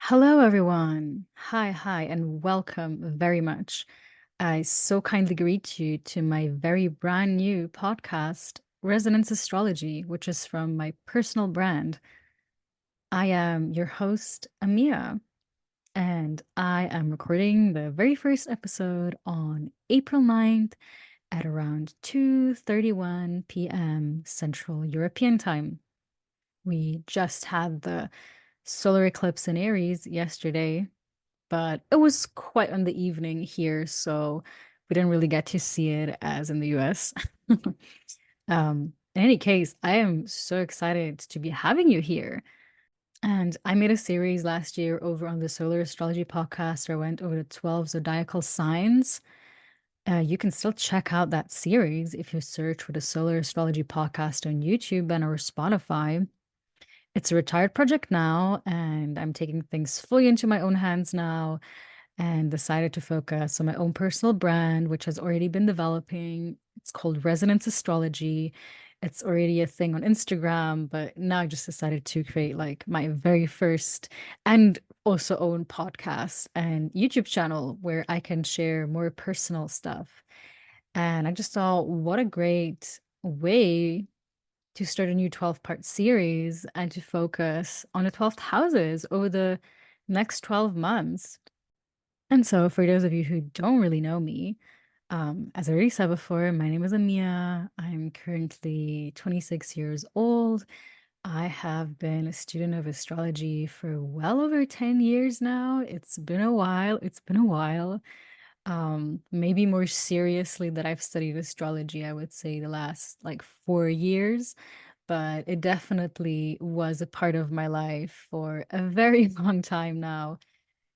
Hello, everyone. Hi, and welcome very much. I so kindly greet you to my very brand new podcast, Resonance Astrology, which is from my personal brand. I am your host, Amia, and I am recording the very first episode on April 9th at around 2:31 p.m. Central European Time. We just had the solar eclipse in Aries yesterday, but it was quite on the evening here, so we didn't really get to see it as in the US. In any case, I am so excited to be having you here. And I made a series last year over on the Solar Astrology podcast where I went over the 12 zodiacal signs. You can still check out that series if you search for the Solar Astrology podcast on YouTube and or Spotify. It's a retired project now, and I'm taking things fully into my own hands now and decided to focus on my own personal brand, which has already been developing. It's called Resonance Astrology. It's already a thing on Instagram, but now I just decided to create like my very first and also own podcast and YouTube channel where I can share more personal stuff. And I just thought, what a great way to start a new 12-part series and to focus on the 12th houses over the next 12 months. And so, for those of you who don't really know me, as I already said before, my name is Amia. I'm currently 26 years old. I have been a student of astrology for well over 10 years now. It's been a while. It's been a while. Maybe more seriously that I've studied astrology, I would say the last like 4 years, but it definitely was a part of my life for a very long time now.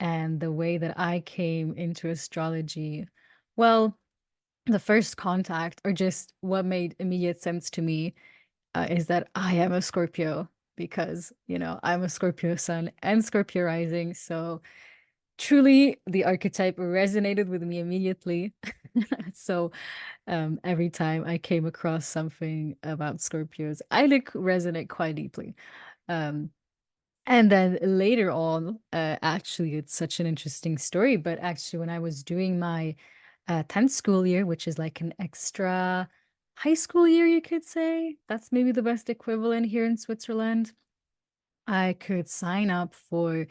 And the way that I came into astrology, well, the first contact, or just what made immediate sense to me, is that I am a Scorpio because, I'm a Scorpio sun and Scorpio rising. So truly, the archetype resonated with me immediately. So every time I came across something about Scorpios, I like resonate quite deeply. Um, and then later on, actually, it's such an interesting story. But actually, when I was doing my 10th school year, which is like an extra high school year, you could say, that's maybe the best equivalent here in Switzerland. I could sign up for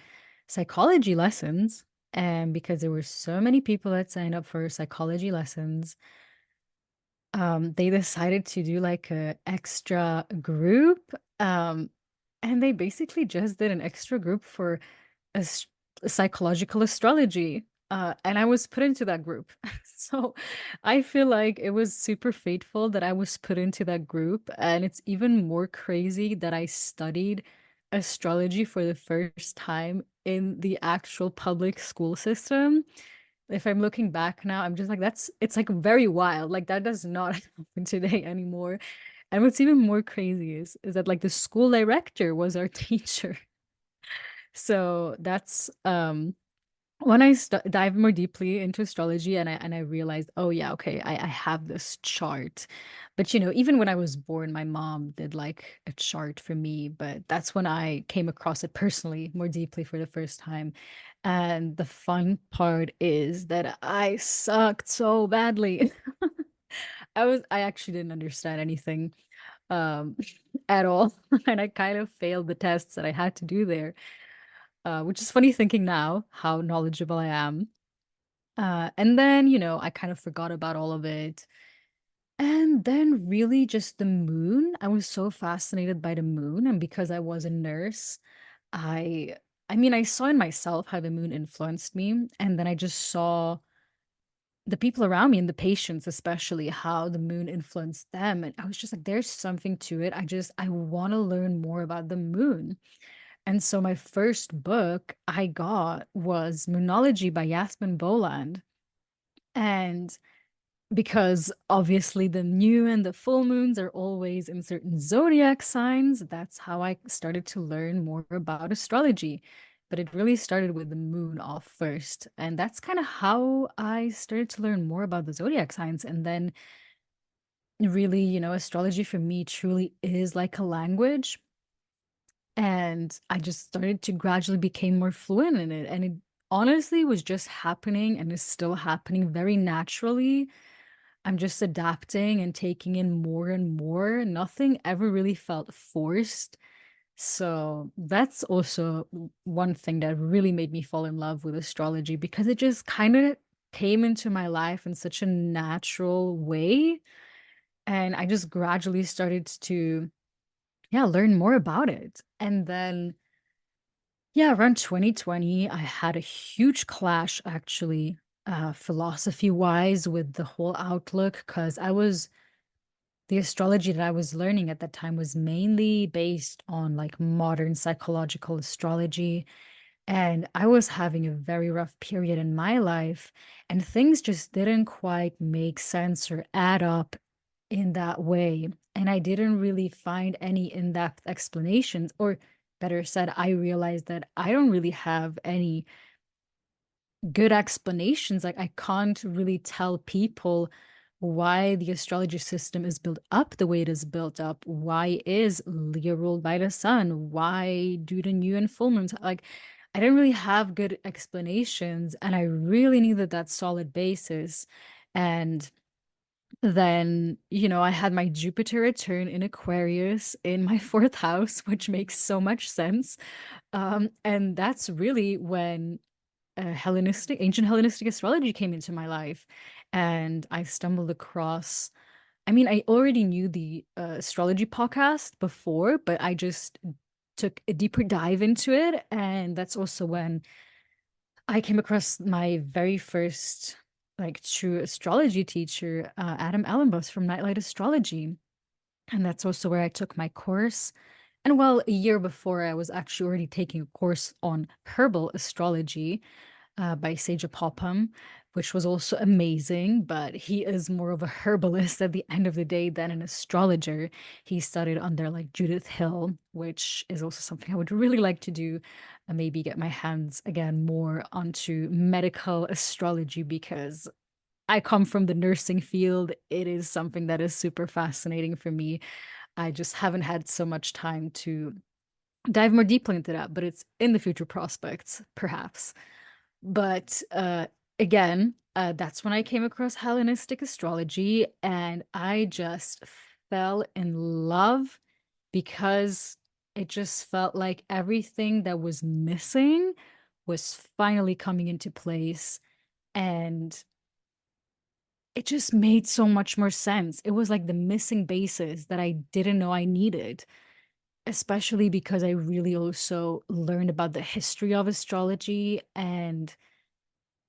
psychology lessons. And because there were so many people that signed up for psychology lessons, they decided to do like a extra group. And they basically just did an extra group for ast psychological astrology. And I was put into that group. So I feel like it was super fateful that I was put into that group. And it's even more crazy that I studied astrology for the first time in the actual public school system. If I'm looking back now, I'm just like, it's like very wild. Like that does not happen today anymore. And what's even more crazy is that like the school director was our teacher. So that's when I st dive more deeply into astrology and I realized, oh yeah, okay, I have this chart. But even when I was born, my mom did like a chart for me, but that's when I came across it personally more deeply for the first time. And the fun part is that I sucked so badly. I actually didn't understand anything um at all. And I kind of failed the tests that I had to do there, which is funny thinking now how knowledgeable I am. And then, I kind of forgot about all of it. And then really just the moon. I was so fascinated by the moon. And because I was a nurse, I I mean, I saw in myself how the moon influenced me. And then I just saw the people around me and the patients, especially how the moon influenced them. And I was just like, there's something to it. I want to learn more about the moon. And so my first book I got was Moonology by Yasmin Boland. And because obviously the new and the full moons are always in certain zodiac signs, that's how I started to learn more about astrology. But it really started with the moon off first. And that's kind of how I started to learn more about the zodiac signs. And then really, astrology for me truly is like a language. And I just started to gradually become more fluent in it. And it honestly was just happening and is still happening very naturally. I'm just adapting and taking in more and more. Nothing ever really felt forced. So that's also one thing that really made me fall in love with astrology because it just kind of came into my life in such a natural way. And I just gradually started to, yeah, learn more about it. And then, yeah, around 2020, I had a huge clash actually, philosophy wise with the whole outlook because the astrology that I was learning at that time was mainly based on like modern psychological astrology. And I was having a very rough period in my life, and things just didn't quite make sense or add up in that way. And I didn't really find any in-depth explanations, or better said, I realized that I don't really have any good explanations. Like, I can't really tell people why the astrology system is built up the way it is built up. Why is Leo ruled by the sun? Why do the new and full moons? Like, I didn't really have good explanations, and I really needed that solid basis. And then, I had my Jupiter return in Aquarius in my fourth house, which makes so much sense. And that's really when ancient Hellenistic astrology came into my life. And I stumbled across, I mean, I already knew the astrology podcast before, but I just took a deeper dive into it. And that's also when I came across my very first, like, true astrology teacher, Adam Allenbus from Nightlight Astrology. And that's also where I took my course. And well, a year before, I was actually already taking a course on herbal astrology by Seja Popham, which was also amazing. But he is more of a herbalist at the end of the day than an astrologer. He studied under like Judith Hill, which is also something I would really like to do. And maybe get my hands again more onto medical astrology because I come from the nursing field. It is something that is super fascinating for me. I just haven't had so much time to dive more deeply into that, but it's in the future prospects, perhaps. But again, that's when I came across Hellenistic astrology, and I just fell in love because it just felt like everything that was missing was finally coming into place. And it just made so much more sense. It was like the missing bases that I didn't know I needed, especially because I really also learned about the history of astrology. And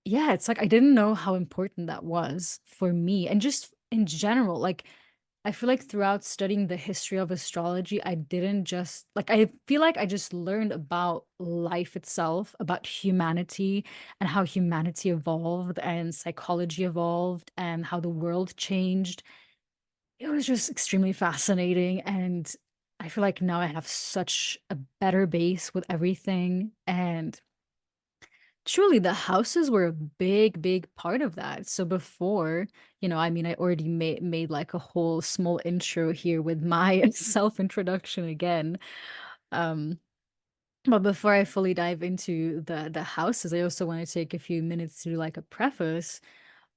yeah, it's like I didn't know how important that was for me and just in general. Like, I feel like throughout studying the history of astrology, I didn't just like, I feel like I just learned about life itself, about humanity and how humanity evolved and psychology evolved and how the world changed. It was just extremely fascinating. And I feel like now I have such a better base with everything. And truly, the houses were a big, big part of that. So before, I mean, I already made like a whole small intro here with my self-introduction again. Um, but before I fully dive into the houses, I also want to take a few minutes to do like a preface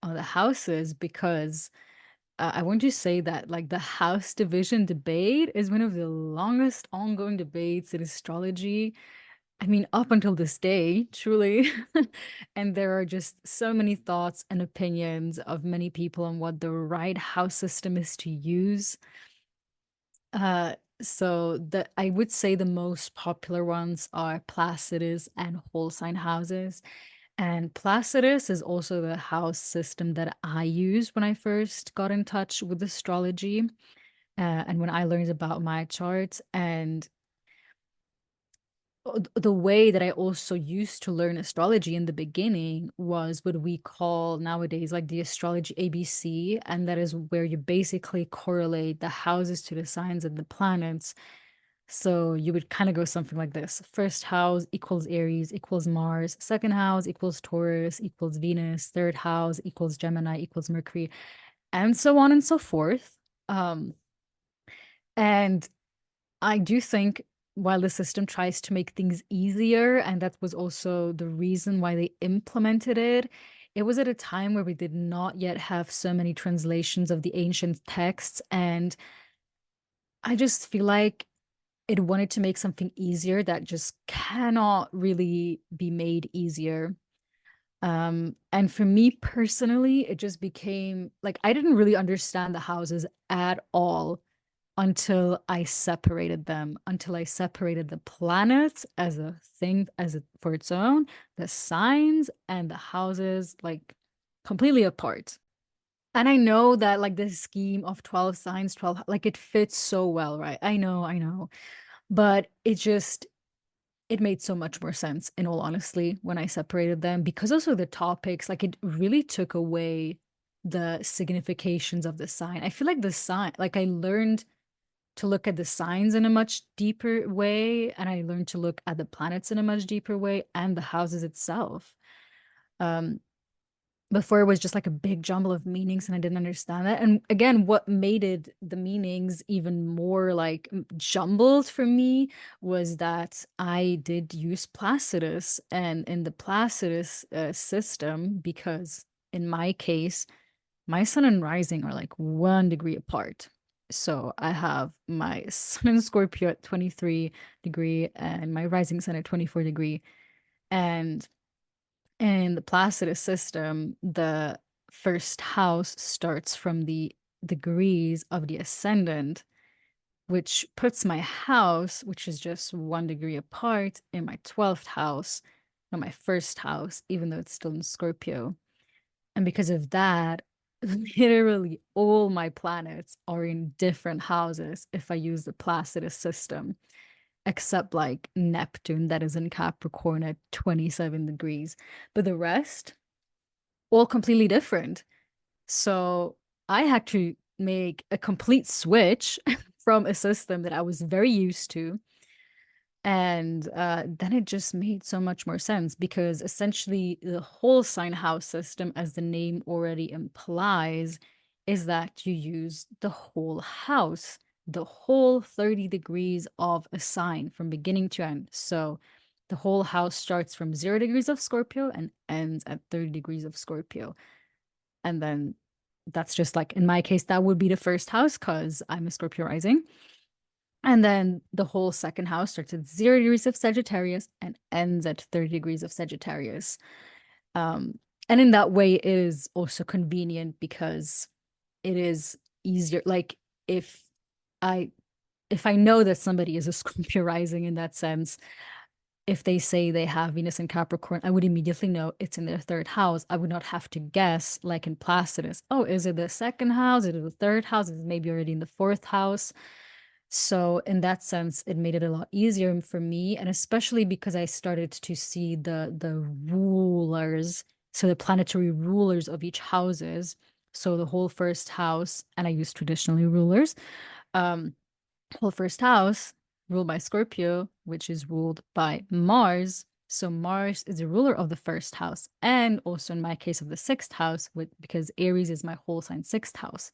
on the houses because I want to say that like the house division debate is one of the longest ongoing debates in astrology. I mean, up until this day, truly. And there are just so many thoughts and opinions of many people on what the right house system is to use. So I would say the most popular ones are Placidus and whole sign houses. And Placidus is also the house system that I used when I first got in touch with astrology, and when I learned about my charts. And the way that I also used to learn astrology in the beginning was what we call nowadays like the astrology ABC, and that is where you basically correlate the houses to the signs and the planets. So you would kind of go something like this. First house equals Aries equals Mars, second house equals Taurus equals Venus, third house equals Gemini equals Mercury, and so on and so forth. And I do think while the system tries to make things easier, and that was also the reason why they implemented it, it was at a time where we did not yet have so many translations of the ancient texts. And I just feel like it wanted to make something easier that just cannot really be made easier. And for me personally, it just became like I didn't really understand the houses at all until I separated them, until I separated the planets as a thing, for its own, the signs and the houses, like completely apart. And I know that like this scheme of 12 signs, 12, like it fits so well, right? I know. But it made so much more sense, in all honesty, when I separated them, because also the topics, like it really took away the significations of the sign. I feel like the sign, like I learned to look at the signs in a much deeper way, and I learned to look at the planets in a much deeper way and the houses itself. Um, Before it was just like a big jumble of meanings and I didn't understand that. And again, what made it the meanings even more like jumbled for me was that I did use Placidus, and in the Placidus system, because in my case, my sun and rising are like 1 degree apart. So I have my sun in Scorpio at 23 degree and my rising sun at 24 degree. And in the Placidus system, the first house starts from the degrees of the ascendant, which puts my house, which is just 1 degree apart, in my 12th house, not my first house, even though it's still in Scorpio. And because of that, literally all my planets are in different houses if I use the Placidus system, except like Neptune, that is in Capricorn at 27 degrees. But the rest, all completely different. So I had to make a complete switch from a system that I was very used to. And then it just made so much more sense because essentially the whole sign house system, as the name already implies, is that you use the whole house, the whole 30 degrees of a sign from beginning to end. So the whole house starts from 0 degrees of Scorpio and ends at 30 degrees of Scorpio. And then that's just like, in my case, that would be the first house because I'm a Scorpio rising. And then the whole second house starts at 0 degrees of Sagittarius and ends at 30 degrees of Sagittarius. Um, and in that way, it is also convenient because it is easier. Like if I if I know that somebody is a Scorpio rising in that sense, if they say they have Venus in Capricorn, I would immediately know it's in their third house. I would not have to guess, like in Placidus. Oh, is it the second house? Is it the third house? Is it maybe already in the fourth house? So in that sense, it made it a lot easier for me, and especially because I started to see the rulers, so the planetary rulers of each houses. So the whole first house, and I use traditionally rulers. Um, Whole first house ruled by Scorpio, which is ruled by Mars. So Mars is the ruler of the first house, and also in my case of the sixth house, because Aries is my whole sign sixth house.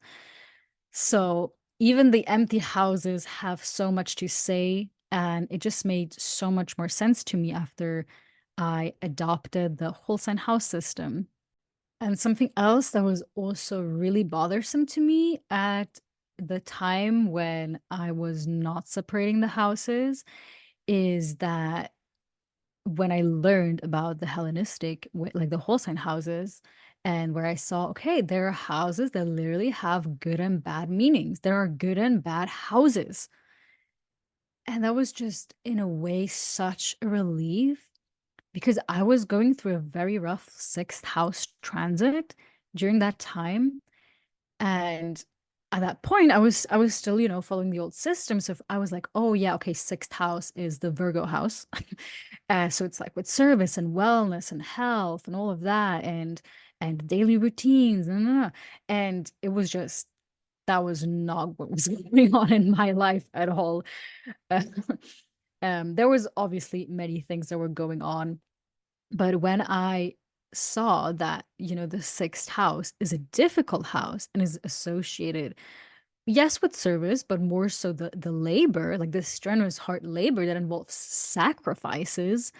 So even the empty houses have so much to say, and it just made so much more sense to me after I adopted the whole sign house system. And something else that was also really bothersome to me at the time when I was not separating the houses is that when I learned about the Hellenistic, like the whole sign houses, and where I saw, okay, there are houses that literally have good and bad meanings. There are good and bad houses. And that was just, in a way, such a relief because I was going through a very rough sixth house transit during that time. And at that point, I was still, following the old system. So I was like, oh yeah, okay, sixth house is the Virgo house. So it's like with service and wellness and health and all of that and daily routines and it was just that was not what was going on in my life at all. Uh, there was obviously many things that were going on, but when I saw that, the sixth house is a difficult house and is associated yes, with service, but more so the labor, like the strenuous hard labor that involves sacrifices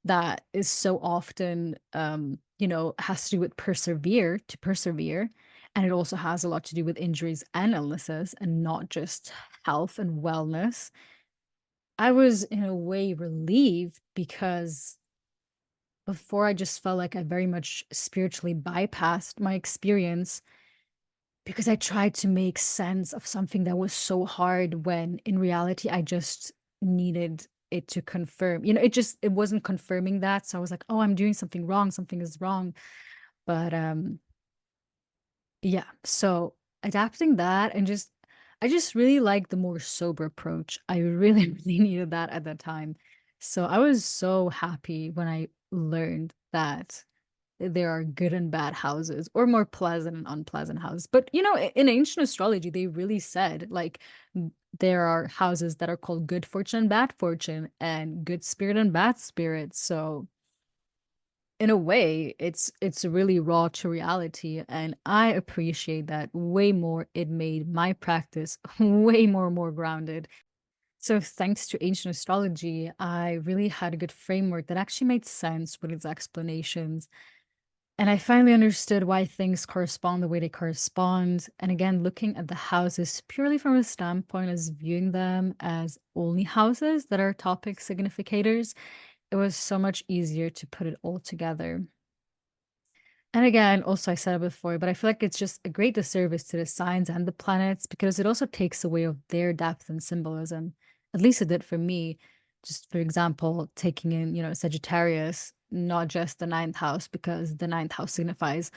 that is so often has to do with persevere. And it also has a lot to do with injuries and illnesses and not just health and wellness. I was in a way relieved because before I just felt like I very much spiritually bypassed my experience because I tried to make sense of something that was so hard when in reality I just needed it to confirm. It wasn't confirming that. So I was like, oh, I'm doing something wrong, something is wrong. But yeah, so adapting that and just I just really like the more sober approach. I really, really needed that at that time. So I was so happy when I learned that there are good and bad houses, or more pleasant and unpleasant houses. But in ancient astrology, they really said like there are houses that are called good fortune and bad fortune, and good spirit and bad spirit. So in a way, it's really raw to reality, and I appreciate that way more. It made my practice way more grounded. So thanks to ancient astrology, I really had a good framework that actually made sense with its explanations. And I finally understood why things correspond the way they correspond. And again, looking at the houses purely from a standpoint as viewing them as only houses that are topic significators, it was so much easier to put it all together. And again, also I said it before, but I feel like it's just a great disservice to the signs and the planets because it also takes away of their depth and symbolism. At least it did for me. Just for example, taking in, Sagittarius, not just the ninth house, because the ninth house signifies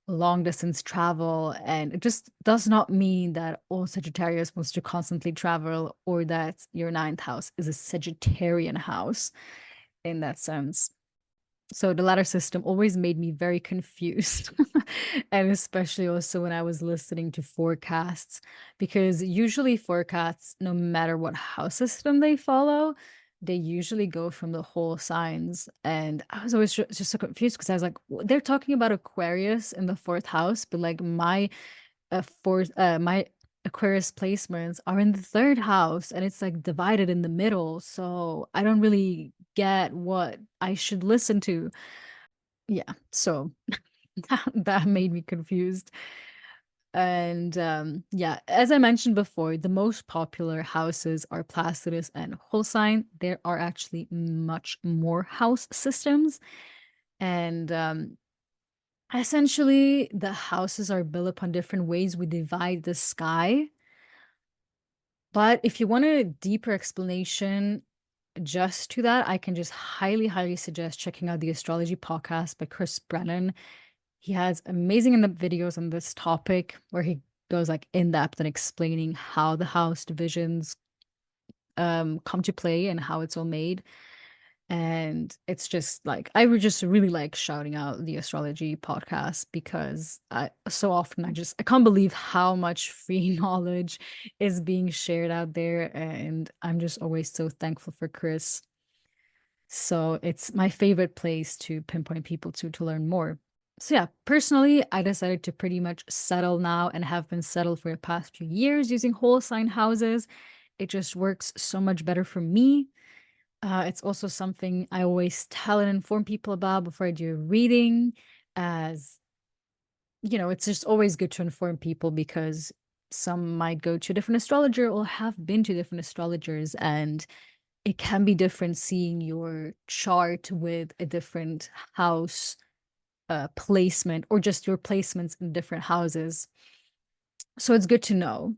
long distance travel. And it just does not mean that all Sagittarius wants to constantly travel or that your ninth house is a Sagittarian house in that sense. So the ladder system always made me very confused. And especially also when I was listening to forecasts, because usually forecasts, no matter what house system they follow, they usually go from the whole signs. And I was always just so confused because I was like, They're talking about Aquarius in the fourth house, but like my Aquarius placements are in the third house and it's like divided in the middle. So I don't really get what I should listen to. Yeah, so that made me confused. And yeah, as I mentioned before, the most popular houses are Placidus and Whole Sign. There are actually much more house systems. And essentially, the houses are built upon different ways we divide the sky. But if you want a deeper explanation just to that, I can just highly suggest checking out the astrology podcast by Chris Brennan. He has amazing in-depth videos on this topic where he goes like in depth and explaining how the house divisions come to play and how it's all made. And it's just like I would just really like shouting out the astrology podcast because I so often I can't believe how much free knowledge is being shared out there, and I'm just always so thankful for Chris. So it's my favorite place to pinpoint people to learn more. So yeah, personally, I decided to pretty much settle now and have been settled for the past few years using whole sign houses. It just works so much better for me. It's also something I always tell and inform people about before I do a reading, as it's just always good to inform people because some might go to a different astrologer or have been to different astrologers, and it can be different seeing your chart with a different house placement or just your placements in different houses. So it's good to know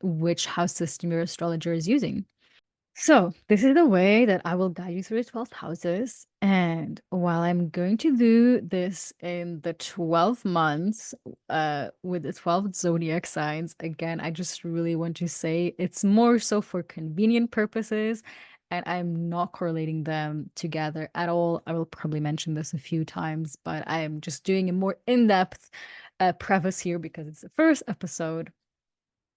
which house system your astrologer is using. So, this is the way that I will guide you through the 12 houses. And while I'm going to do this in the 12 months, with the 12 zodiac signs, again, I just really want to say it's more so for convenient purposes, and I'm not correlating them together at all. I will probably mention this a few times, but I am just doing a more in-depth preface here because it's the first episode.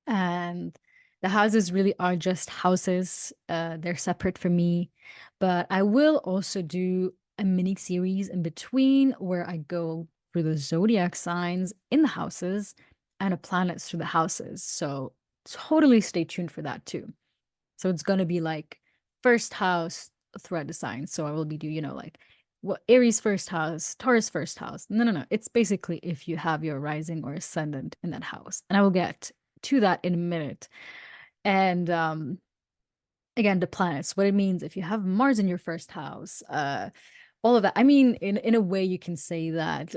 And the houses really are just houses. They're separate from me. But I will also do a mini series in between where I go through the zodiac signs in the houses and a planets through the houses. So totally stay tuned for that too. So it's going to be like first house thread design. So I will be doing, like what Aries first house, Taurus first house. No, no, no. It's basically if you have your rising or ascendant in that house. And I will get to that in a minute. And again, the planets, what it means if you have Mars in your first house, all of that. I mean, in a way you can say that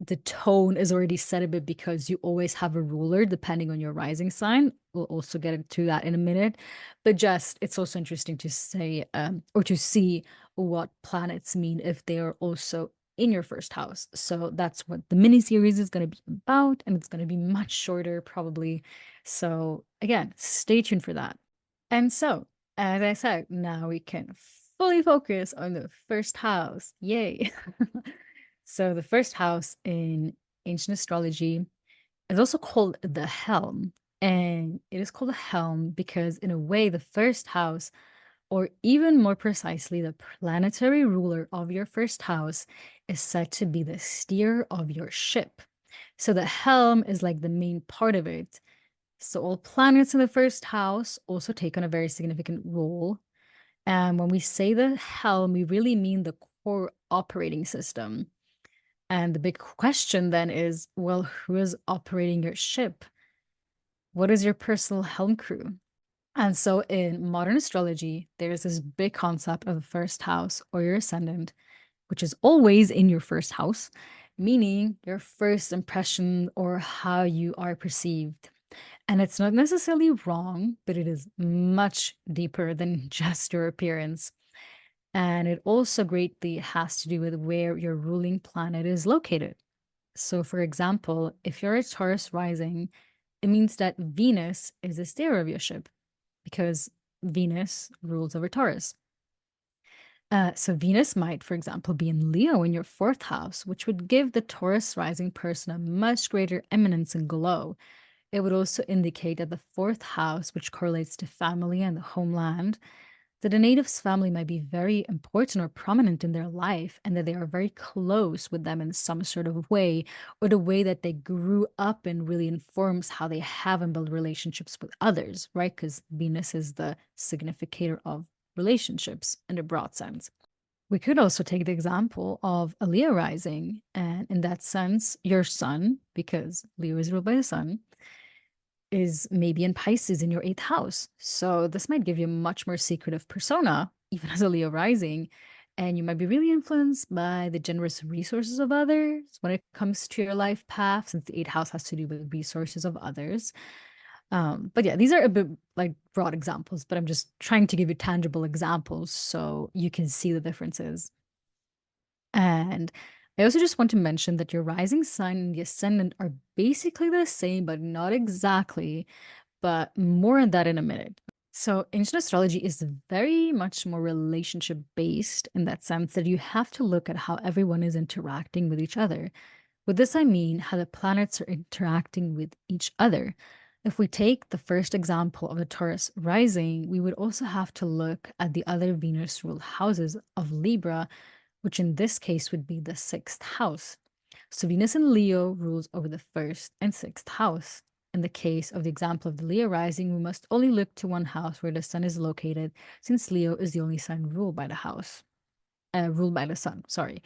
the tone is already set a bit because you always have a ruler depending on your rising sign. We'll also get into that in a minute. But just it's also interesting to say or to see what planets mean if they are also in your first house. So that's what the mini series is going to be about, and it's going to be much shorter probably. So again, stay tuned for that. And so, as I said, now we can fully focus on the first house. Yay. So the first house in ancient astrology is also called the Helm. And it is called a Helm because, in a way, the first house, or even more precisely, the planetary ruler of your first house, is said to be the steer of your ship. So the Helm is like the main part of it. So all planets in the first house also take on a very significant role. And when we say the Helm, we really mean the core operating system. And the big question then is, well, who is operating your ship? What is your personal helm crew? And so in modern astrology, there's this big concept of the first house or your ascendant, which is always in your first house, meaning your first impression or how you are perceived. And it's not necessarily wrong, but it is much deeper than just your appearance. And it also greatly has to do with where your ruling planet is located. So, for example, if you're a Taurus rising, it means that Venus is the steer of your ship because Venus rules over Taurus. So, Venus might, for example, be in Leo in your fourth house, which would give the Taurus rising person a much greater eminence and glow. It would also indicate that the fourth house, which correlates to family and the homeland, that a native's family might be very important or prominent in their life and that they are very close with them in some sort of way, or the way that they grew up in really informs how they have and build relationships with others, right? Because Venus is the significator of relationships in a broad sense. We could also take the example of a Leo rising, and in that sense, your sun, because Leo is ruled by the sun, is maybe in Pisces in your eighth house. So this might give you a much more secretive persona, even as a Leo rising. And you might be really influenced by the generous resources of others when it comes to your life path, since the eighth house has to do with resources of others. But yeah, these are a bit like broad examples, but I'm just trying to give you tangible examples so you can see the differences. And I also just want to mention that your rising sign and the ascendant are basically the same, but not exactly. But more on that in a minute. So, ancient astrology is very much more relationship based in that sense that you have to look at how everyone is interacting with each other. With this, I mean how the planets are interacting with each other. If we take the first example of the Taurus rising, we would also have to look at the other Venus ruled houses of Libra, which in this case would be the sixth house. So Venus in Leo rules over the first and sixth house. In the case of the example of the Leo rising, we must only look to one house where the sun is located, since Leo is the only sign ruled by the sun, sorry.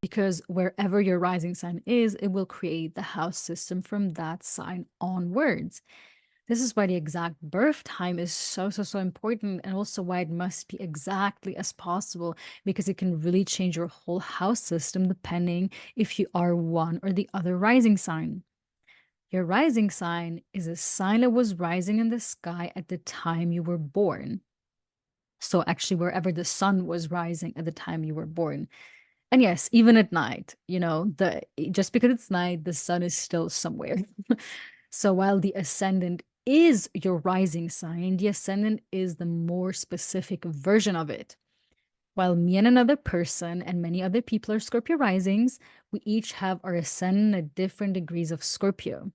Because wherever your rising sign is, it will create the house system from that sign onwards. This is why the exact birth time is so important, and also why it must be exactly as possible, because it can really change your whole house system depending if you are one or the other rising sign. Your rising sign is a sign that was rising in the sky at the time you were born. So, actually, wherever the sun was rising at the time you were born. And yes, even at night, just because it's night, the sun is still somewhere. So while the ascendant is your rising sign, the ascendant is the more specific version of it. While me and another person and many other people are Scorpio risings, we each have our ascendant at different degrees of Scorpio.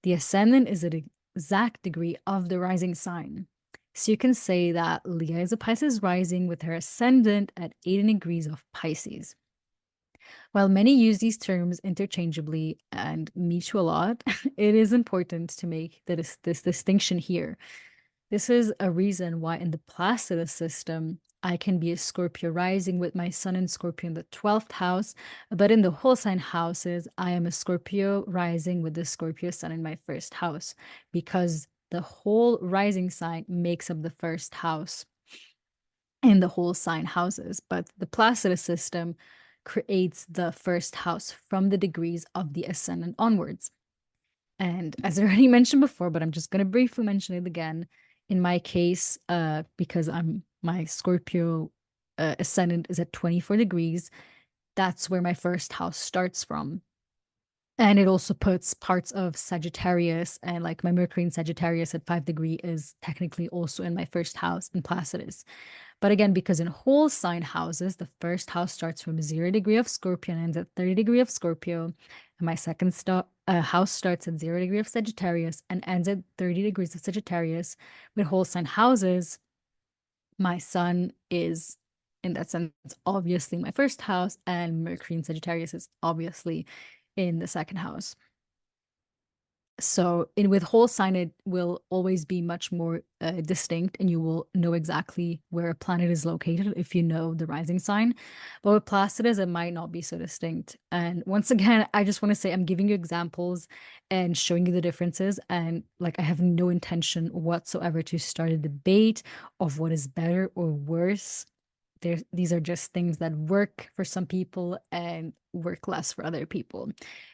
The ascendant is an exact degree of the rising sign. So you can say that Leah is a Pisces rising with her ascendant at 80 degrees of Pisces. While many use these terms interchangeably and mutual a lot, it is important to make this distinction here. This is a reason why in the Placidus system, I can be a Scorpio rising with my sun in Scorpio in the 12th house, but in the whole sign houses, I am a Scorpio rising with the Scorpio sun in my first house, because the whole rising sign makes up the first house in the whole sign houses. But the Placidus system creates the first house from the degrees of the ascendant onwards. And as I already mentioned before, but I'm just going to briefly mention it again. In my case, because my Scorpio ascendant is at 24 degrees, that's where my first house starts from. And it also puts parts of Sagittarius, and like my Mercury in Sagittarius at 5 degrees is technically also in my first house in Placidus. But again, because in whole sign houses, the first house starts from 0 degree of Scorpio and ends at 30 degree of Scorpio. And my second house starts at 0 degree of Sagittarius and ends at 30 degrees of Sagittarius. With whole sign houses, my sun is, in that sense, obviously my first house, and Mercury in Sagittarius is obviously in the second house. So in with whole sign, it will always be much more distinct, and you will know exactly where a planet is located if you know the rising sign. But with Placidus, it might not be so distinct. And once again, I just want to say I'm giving you examples and showing you the differences. And like I have no intention whatsoever to start a debate of what is better or worse. These are just things that work for some people and work less for other people.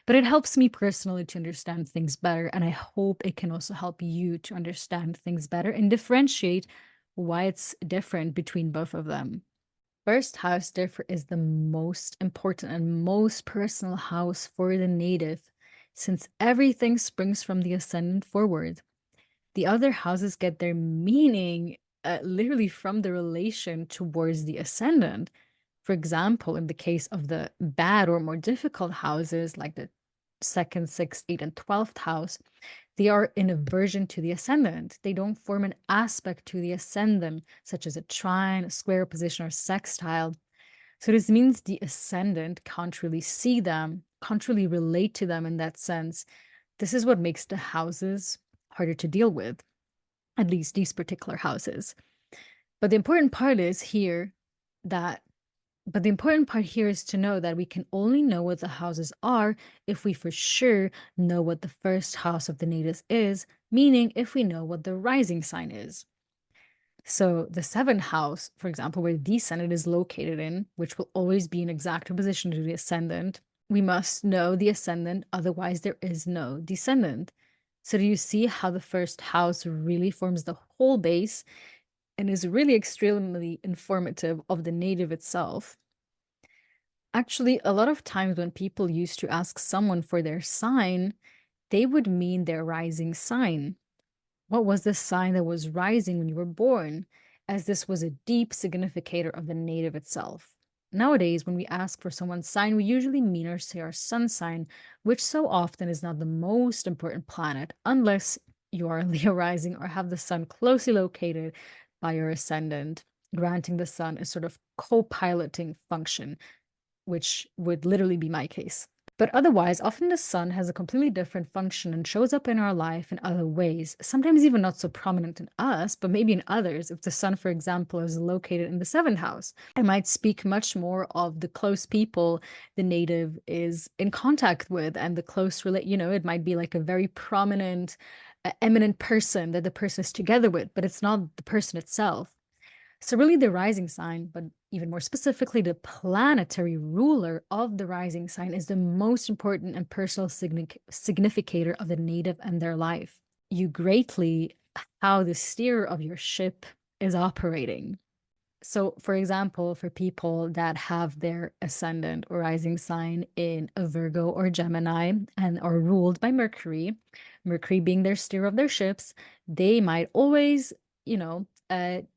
But it helps me personally to understand things better. And I hope it can also help you to understand things better and differentiate why it's different between both of them. First house, therefore, is the most important and most personal house for the native, since everything springs from the ascendant forward. The other houses get their meaning literally from the relation towards the ascendant. For example, in the case of the bad or more difficult houses, like the second, sixth, eighth, and 12th house, they are in aversion to the ascendant. They don't form an aspect to the ascendant, such as a trine, a square position, or sextile. So this means the ascendant can't really see them, can't really relate to them in that sense. This is what makes the houses harder to deal with, at least these particular houses. But the important part is here that but the important part here is to know that we can only know what the houses are if we for sure know what the first house of the natives is, meaning if we know what the rising sign is. So the seventh house, for example, where the ascendant is located in, which will always be in exact opposition to the ascendant, we must know the ascendant, otherwise there is no descendant. So do you see how the first house really forms the whole base and is really extremely informative of the native itself? Actually, a lot of times when people used to ask someone for their sign, they would mean their rising sign. What was the sign that was rising when you were born? As this was a deep significator of the native itself. Nowadays, when we ask for someone's sign, we usually mean or say our sun sign, which so often is not the most important planet, unless you are a Leo rising or have the sun closely located by your ascendant, granting the sun a sort of co-piloting function, which would literally be my case. But otherwise, often the sun has a completely different function and shows up in our life in other ways, sometimes even not so prominent in us, but maybe in others. If the sun, for example, is located in the seventh house, it might speak much more of the close people the native is in contact with and the close it might be like a very prominent, eminent person that the person is together with, but it's not the person itself. So, really, the rising sign, but even more specifically, the planetary ruler of the rising sign is the most important and personal significator of the native and their life. You greatly how the steer of your ship is operating. So, for example, for people that have their ascendant or rising sign in a Virgo or Gemini and are ruled by Mercury, Mercury being their steer of their ships, they might always,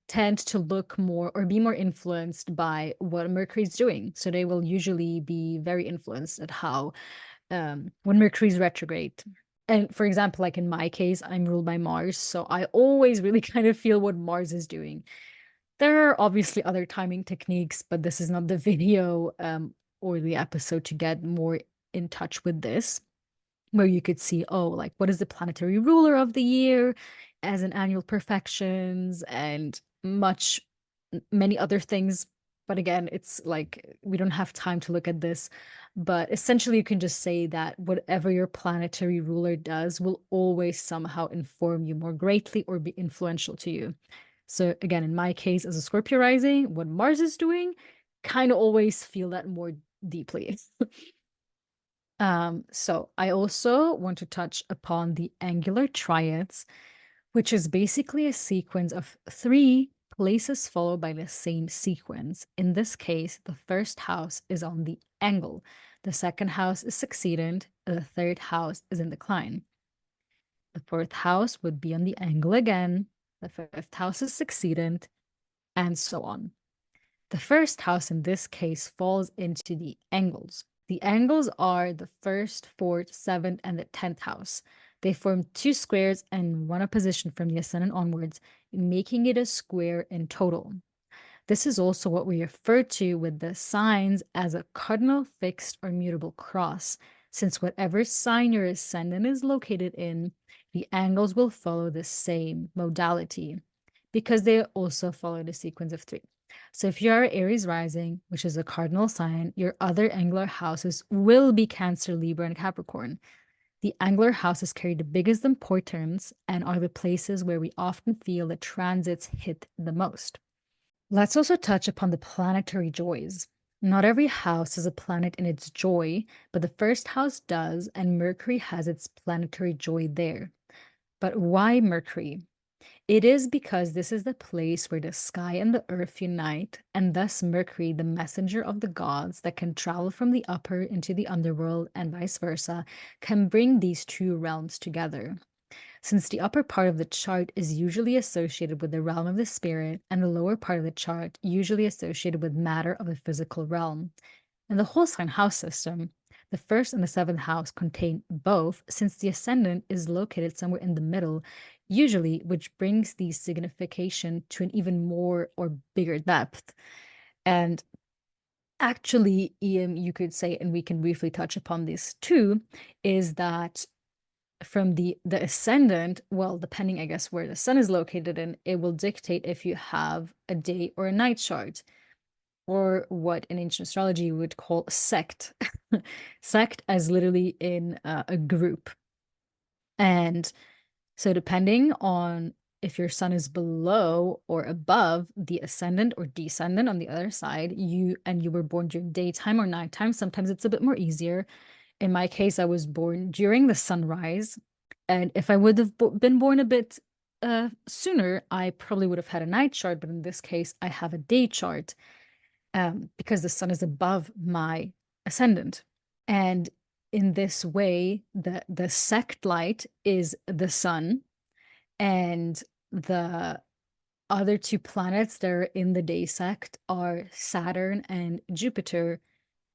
tend to look more or be more influenced by what Mercury is doing. So they will usually be very influenced at how, when Mercury is retrograde. And for example, like in my case, I'm ruled by Mars. So I always really kind of feel what Mars is doing. There are obviously other timing techniques, but this is not the video or the episode to get more in touch with this, where you could see, oh, like what is the planetary ruler of the year as an annual perfections and many other things. But again, it's like we don't have time to look at this. But essentially, you can just say that whatever your planetary ruler does will always somehow inform you more greatly or be influential to you. So again, in my case, as a Scorpio rising, what Mars is doing, kind of always feel that more deeply. So I also want to touch upon the angular triads, which is basically a sequence of three places followed by the same sequence. In this case, the first house is on the angle, the second house is succeedant, the third house is in decline. The fourth house would be on the angle again, the fifth house is succeedant, and so on. The first house in this case falls into the angles. The angles are the first, fourth, seventh, and the 10th house. They form two squares and one opposition from the ascendant onwards, making it a square in total. This is also what we refer to with the signs as a cardinal fixed or mutable cross, since whatever sign your ascendant is located in, the angles will follow the same modality because they also follow the sequence of three. So if you are Aries rising, which is a cardinal sign, your other angular houses will be Cancer, Libra, and Capricorn. The angular houses carry the biggest importance and are the places where we often feel the transits hit the most. Let's also touch upon the planetary joys. Not every house has a planet in its joy, but the first house does, and Mercury has its planetary joy there. But why Mercury? It is because this is the place where the sky and the earth unite, and thus Mercury, the messenger of the gods that can travel from the upper into the underworld and vice versa, can bring these two realms together. Since the upper part of the chart is usually associated with the realm of the spirit, and the lower part of the chart usually associated with matter of the physical realm. In the whole sign house system, the first and the seventh house contain both, since the ascendant is located somewhere in the middle, usually, which brings the signification to an even more or bigger depth. And actually, you could say, and we can briefly touch upon this too, is that from the ascendant, well, depending, I guess, where the sun is located in, it will dictate if you have a day or a night chart, or what in ancient astrology you would call sect. Sect as literally in a group. And so depending on if your sun is below or above the ascendant or descendant on the other side, you were born during daytime or nighttime, sometimes it's a bit more easier. In my case, I was born during the sunrise. And if I would have been born a bit sooner, I probably would have had a night chart. But in this case, I have a day chart because the sun is above my ascendant. And in this way, the sect light is the sun, and the other two planets that are in the day sect are Saturn and Jupiter.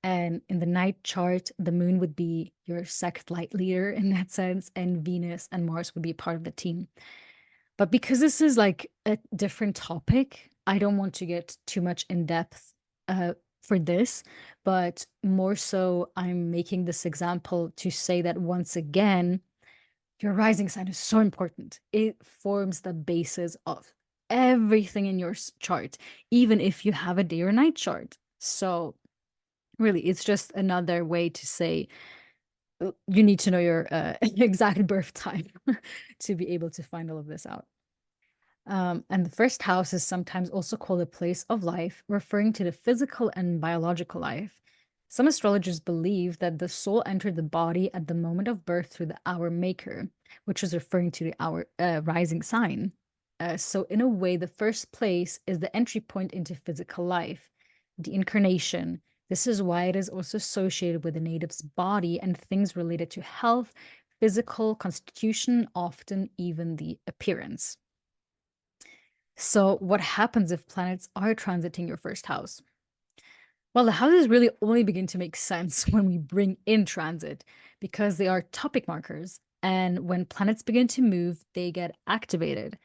And in the night chart, the moon would be your sect light leader in that sense, and Venus and Mars would be part of the team. But because this is like a different topic, I don't want to get too much in depth for this, but more so, I'm making this example to say that once again, your rising sign is so important. It forms the basis of everything in your chart, even if you have a day or night chart. So really, it's just another way to say you need to know your exact birth time to be able to find all of this out. And the first house is sometimes also called a place of life, referring to the physical and biological life. Some astrologers believe that the soul entered the body at the moment of birth through the hour maker, which is referring to the hour rising sign. So, in a way, the first place is the entry point into physical life, the incarnation. This is why it is also associated with the native's body and things related to health, physical constitution, often even the appearance. So, what happens if planets are transiting your first house? Well, the houses really only begin to make sense when we bring in transit because they are topic markers. And when planets begin to move, they get activated.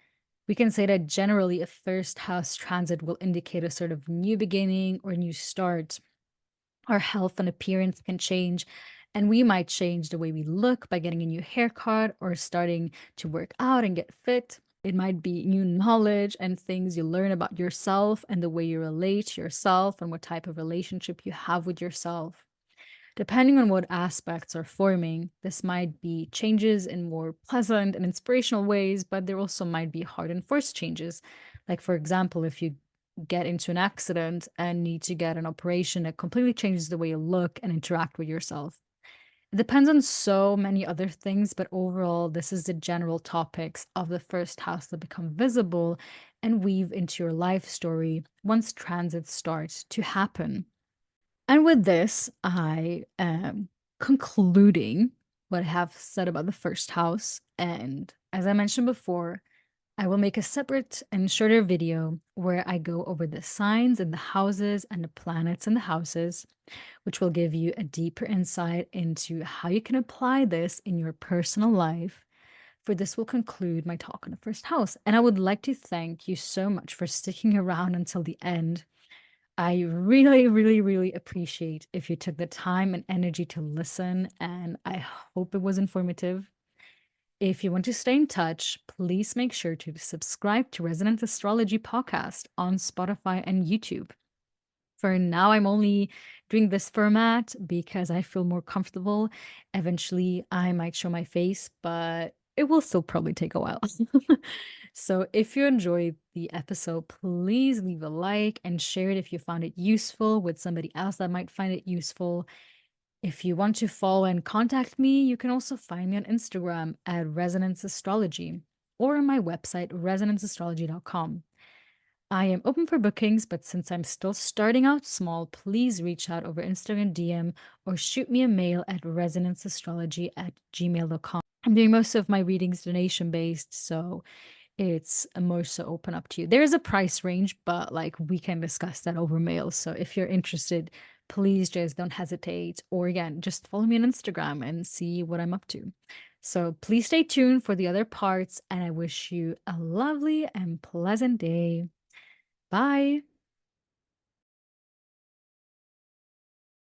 We can say that generally a first house transit will indicate a sort of new beginning or new start, Our health and appearance can change, and we might change the way we look by getting a new haircut or starting to work out and get fit. It might be new knowledge and things you learn about yourself and the way you relate to yourself and what type of relationship you have with yourself. Depending on what aspects are forming, this might be changes in more pleasant and inspirational ways, but there also might be hard and forced changes. Like, for example, if you get into an accident and need to get an operation that completely changes the way you look and interact with yourself. It depends on so many other things, but overall, this is the general topics of the first house that become visible and weave into your life story once transits start to happen. And with this, I am concluding what I have said about the first house. And as I mentioned before, I will make a separate and shorter video where I go over the signs and the houses and the planets and the houses, which will give you a deeper insight into how you can apply this in your personal life. For this will conclude my talk on the first house. And I would like to thank you so much for sticking around until the end. I really, really, really appreciate if you took the time and energy to listen, and I hope it was informative. If you want to stay in touch, please make sure to subscribe to Resonant Astrology Podcast on Spotify and YouTube. For now, I'm only doing this format because I feel more comfortable. Eventually, I might show my face, but it will still probably take a while. So, if you enjoyed the episode, please leave a like and share it if you found it useful with somebody else that might find it useful. If you want to follow and contact me, you can also find me on Instagram at Resonance Astrology or on my website, resonanceastrology.com. I am open for bookings, but since I'm still starting out small, please reach out over Instagram DM or shoot me a mail at resonanceastrology@gmail.com. I'm doing most of my readings donation based, so it's more so open up to you. There is a price range, but like we can discuss that over mail. So if you're interested, please just don't hesitate. Or again, just follow me on Instagram and see what I'm up to. So please stay tuned for the other parts, and I wish you a lovely and pleasant day. Bye.